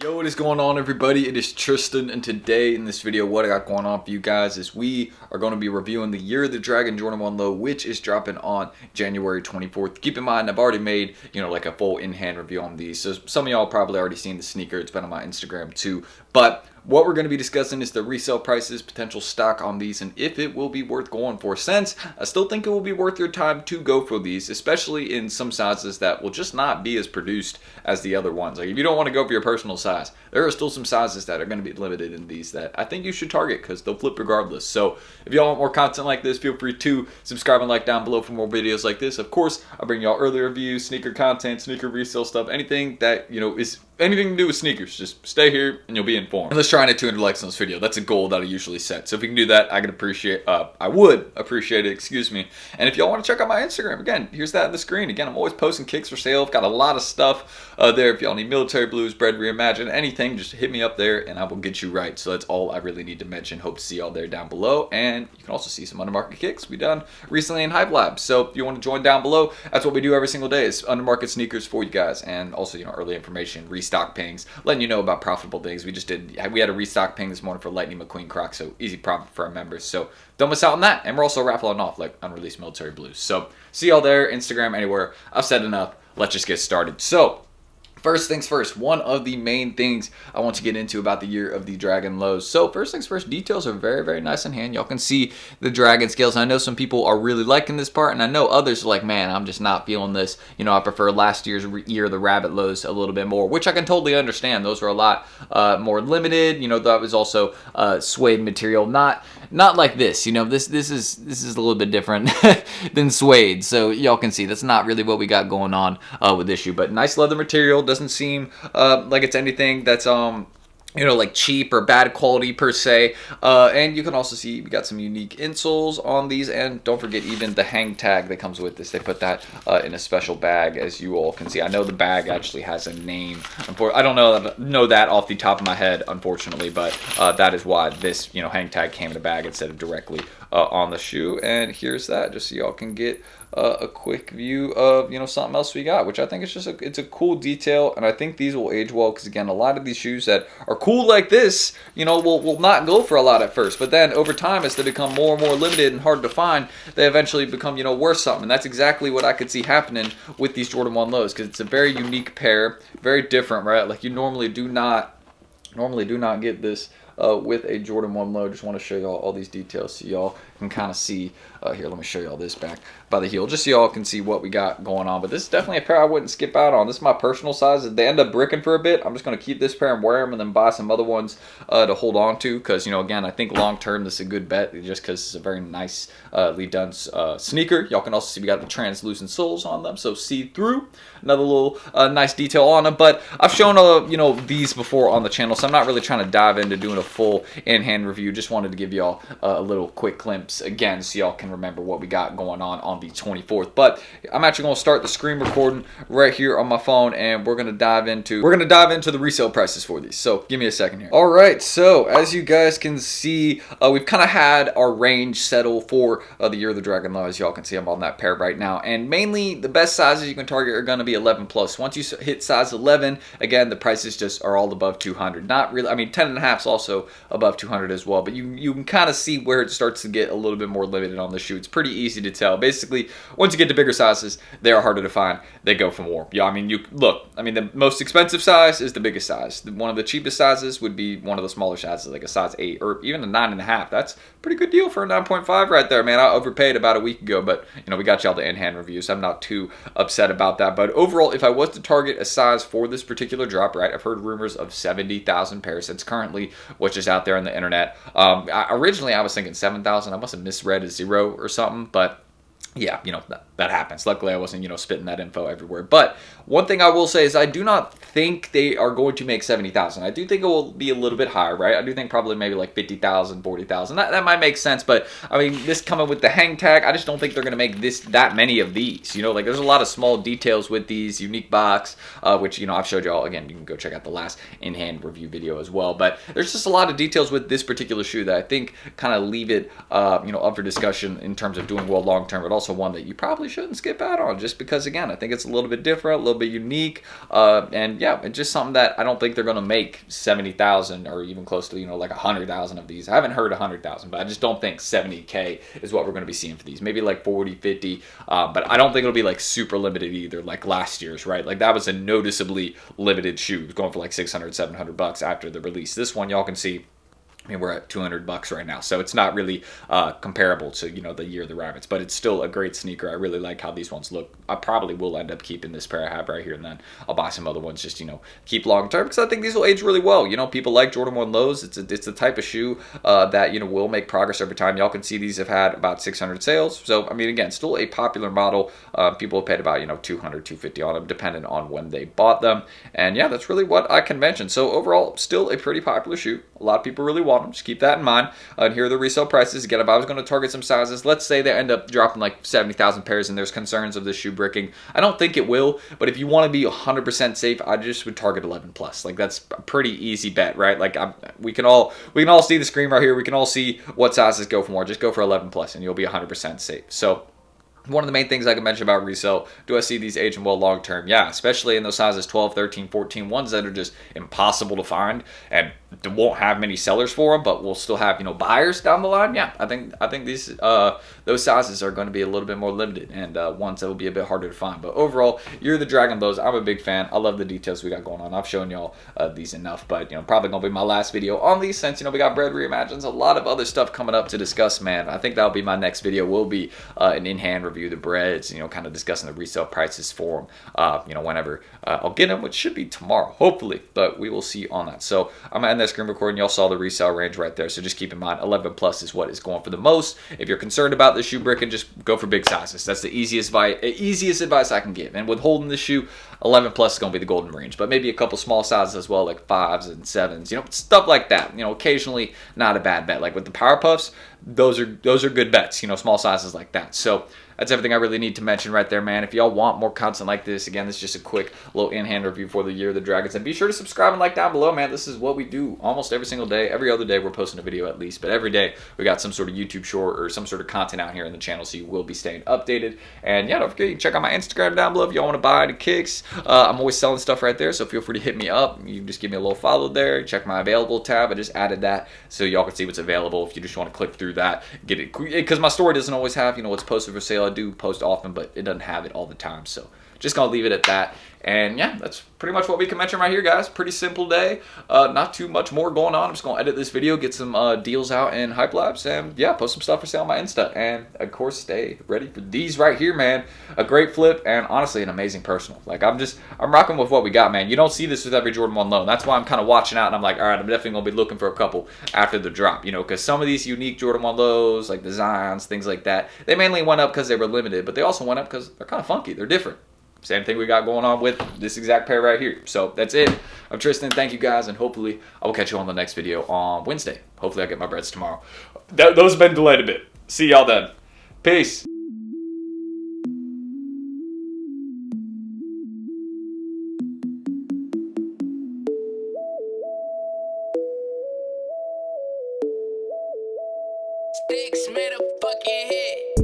Yo, what is going on, everybody? It is Tristan, and today in this video, what I got going on for you guys is we are going to be reviewing the Year of the Dragon Jordan 1 Low, which is dropping on January 24th. Keep in mind, I've already made, like a full in-hand review on these, so some of y'all probably already seen the sneaker. It's been on my Instagram too, but what we're going to be discussing is the resale prices, potential stock on these, and if it will be worth going for, since I still think it will be worth your time to go for these, especially in some sizes that will just not be as produced as the other ones. Like if you don't want to go for your personal size, there are still some sizes that are going to be limited in these that I think you should target because they'll flip regardless. So if y'all want more content like this, feel free to subscribe and like down below for more videos like this. Of course, I'll bring y'all early reviews, sneaker content, sneaker resale stuff, anything that, is anything to do with sneakers. Just stay here and you'll be informed. And let's try and hit 200 likes on this video. That's a goal that I usually set. So if you can do that, I would appreciate it, excuse me. And if y'all want to check out my Instagram, again, here's that on the screen. Again, I'm always posting kicks for sale. I've got a lot of stuff there. If y'all need military blues, bread reimagined, anything, just hit me up there and I will get you right. So that's all I really need to mention. Hope to see y'all there down below. And you can also see some undermarket kicks we done recently in HYPELABS. So if you want to join down below, that's what we do every single day, is undermarket sneakers for you guys. And also, early information, restock pings, letting you know about profitable things. We had a restock ping this morning for Lightning McQueen Crocs, so easy profit for our members. So don't miss out on that. And we're also raffling off like unreleased military blues. So see y'all there, Instagram, anywhere. I've said enough. Let's just get started. So first things first, one of the main things I want to get into about the Year of the Dragon lows. So first things first, details are very, very nice in hand. Y'all can see the dragon scales. I know some people are really liking this part, and I know others are like, man, I'm just not feeling this. I prefer last year's Year of the Rabbit lows a little bit more, which I can totally understand. Those were a lot more limited. That was also suede material, not like this. This is a little bit different than suede. So y'all can see that's not really what we got going on with this shoe, but nice leather material. Doesn't seem like it's anything that's like cheap or bad quality per se, and you can also see we got some unique insoles on these, and don't forget even the hang tag that comes with this. They put that in a special bag, as you all can see. I know the bag actually has a name. I don't know that off the top of my head, unfortunately, but that is why this hang tag came in a bag instead of directly on the shoe. And here's that, just so y'all can get a quick view of something else we got, which I think is just it's a cool detail, and I think these will age well, because again, a lot of these shoes that are cool like this will not go for a lot at first, but then over time, as they become more and more limited and hard to find, they eventually become worth something. And that's exactly what I could see happening with these Jordan 1 lows, because it's a very unique pair, very different, right? Like you normally do not get this with a Jordan 1 low. Just want to show y'all all these details so y'all can kind of see. Here, let me show y'all this back by the heel, just so y'all can see what we got going on. But this is definitely a pair I wouldn't skip out on. This is my personal size. If they end up bricking for a bit, I'm just going to keep this pair and wear them, and then buy some other ones to hold on to, because again, I think long term this is a good bet, just because it's a very nicely done sneaker. Y'all can also see we got the translucent soles on them, so see through. Another little nice detail on them. But I've shown these before on the channel, so I'm not really trying to dive into doing a full in-hand review. Just wanted to give y'all a little quick glimpse again, so y'all can remember what we got going on the 24th. But I'm actually going to start the screen recording right here on my phone, and we're going to dive into the resale prices for these. So give me a second here. All right, so as you guys can see, we've kind of had our range settle for the Year of the Dragon low. As y'all can see, I'm on that pair right now, and mainly the best sizes you can target are going to be 11 plus. Once you hit size 11, again, the prices just are all above 200. Not really, I mean 10 and a half is also above 200 as well, but you can kind of see where it starts to get a little bit more limited on the shoe. It's pretty easy to tell. Basically, once you get to bigger sizes, they are harder to find. They go for more. Yeah, the most expensive size is the biggest size. One of the cheapest sizes would be one of the smaller sizes, like a size 8 or even a 9.5. That's a pretty good deal for a 9.5 right there, man. I overpaid about a week ago, but we got y'all the in-hand reviews, so I'm not too upset about that. But overall, if I was to target a size for this particular drop, right, I've heard rumors of 70,000 pairs. That's currently what's just out there on the internet. Originally, I was thinking 7,000. I must have misread a 0 or something, but yeah, that happens. Luckily, I wasn't, spitting that info everywhere. But one thing I will say is I do not think they are going to make 70,000. I do think it will be a little bit higher, right? I do think probably maybe like 50,000, 40,000. That might make sense. But I mean, this coming with the hang tag, I just don't think they're going to make that many of these. Like there's a lot of small details with these, unique box, which, I've showed y'all. Again, you can go check out the last in-hand review video as well. But there's just a lot of details with this particular shoe that I think kind of leave it, up for discussion in terms of doing well long term, but also also one that you probably shouldn't skip out on, just because, again, I think it's a little bit different, a little bit unique, and yeah, it's just something that I don't think they're going to make 70,000 or even close to, like 100,000 of these. I haven't heard 100,000, but I just don't think 70K is what we're going to be seeing for these. Maybe like 40, 50, but I don't think it'll be like super limited either, like last year's, right? Like that was a noticeably limited shoe. It was going for like 600, 700 bucks after the release. This one, y'all can see, I mean, we're at 200 bucks right now, so it's not really comparable to, the year of the rabbits, but it's still a great sneaker. I really like how these ones look. I probably will end up keeping this pair I have right here, and then I'll buy some other ones just, keep long term, because I think these will age really well. People like Jordan 1 lows. It's the type of shoe that, will make progress over time. Y'all can see these have had about 600 sales. So, I mean, again, still a popular model. People have paid about, 200, 250 on them, depending on when they bought them. And yeah, that's really what I can mention. So overall, still a pretty popular shoe. A lot of people really want them. Just keep that in mind. And here are the resale prices. Again, if I was going to target some sizes, let's say they end up dropping like 70,000 pairs and there's concerns of the shoe bricking. I don't think it will, but if you want to be 100% safe, I just would target 11 plus. Like that's a pretty easy bet, right? Like we can all see the screen right here. We can all see what sizes go for more. Just go for 11 plus and you'll be 100% safe. So one of the main things I can mention about resale, do I see these aging well long term? Yeah, especially in those sizes 12, 13, 14, ones that are just impossible to find and won't have many sellers for them, but we'll still have, buyers down the line. Yeah, I think these those sizes are going to be a little bit more limited and ones that will be a bit harder to find. But overall, you're the Dragon Lows. I'm a big fan. I love the details we got going on. I've shown y'all these enough, but probably gonna be my last video on these since we got bread reimagines, a lot of other stuff coming up to discuss, man. I think that'll be my next video. Will be an in-hand review of the breads, kind of discussing the resale prices for them, whenever I'll get them, which should be tomorrow, hopefully, but we will see on that. So I'm gonna end that screen recording. Y'all saw the resale range right there, so just keep in mind 11 plus is what is going for the most. If you're concerned about the shoe bricking, just go for big sizes. That's the easiest advice I can give. And with holding the shoe, 11 plus is going to be the golden range, but maybe a couple small sizes as well, like 5s and 7s, stuff like that. Occasionally not a bad bet. Like with the Power Puffs, those are good bets, small sizes like that. So that's everything I really need to mention right there, man. If y'all want more content like this, again, this is just a quick little in-hand review for the Year of the Dragons. And be sure to subscribe and like down below, man. This is what we do almost every single day. Every other day we're posting a video at least, but every day we got some sort of YouTube short or some sort of content out here in the channel, so you will be staying updated. And yeah, don't forget, you can check out my Instagram down below if y'all want to buy any kicks. I'm always selling stuff right there, so feel free to hit me up. You can just give me a little follow there. Check my available tab. I just added that so y'all can see what's available if you just want to click through that. Get it, because my store doesn't always have, what's posted for sale. I do post often, but it doesn't have it all the time, so just gonna leave it at that. And yeah, that's pretty much what we can mention right here, guys. Pretty simple day, not too much more going on. I'm just gonna edit this video, get some deals out in HYPELABS, and yeah, post some stuff for sale on my Insta. And of course, stay ready for these right here, man. A great flip and honestly an amazing personal. Like I'm rocking with what we got, man. You don't see this with every Jordan 1 low. That's why I'm kind of watching out, and I'm like, all right, I'm definitely gonna be looking for a couple after the drop, because some of these unique Jordan 1 lows, like the Zions, things like that, they mainly went up because they were limited, but they also went up because they're kind of funky. They're different. Same thing we got going on with this exact pair right here. So that's it. I'm Tristan. Thank you guys, and hopefully I will catch you on the next video on Wednesday. Hopefully I get my breads tomorrow. Those have been delayed a bit. See y'all then. Peace. Sticks made a fucking hit.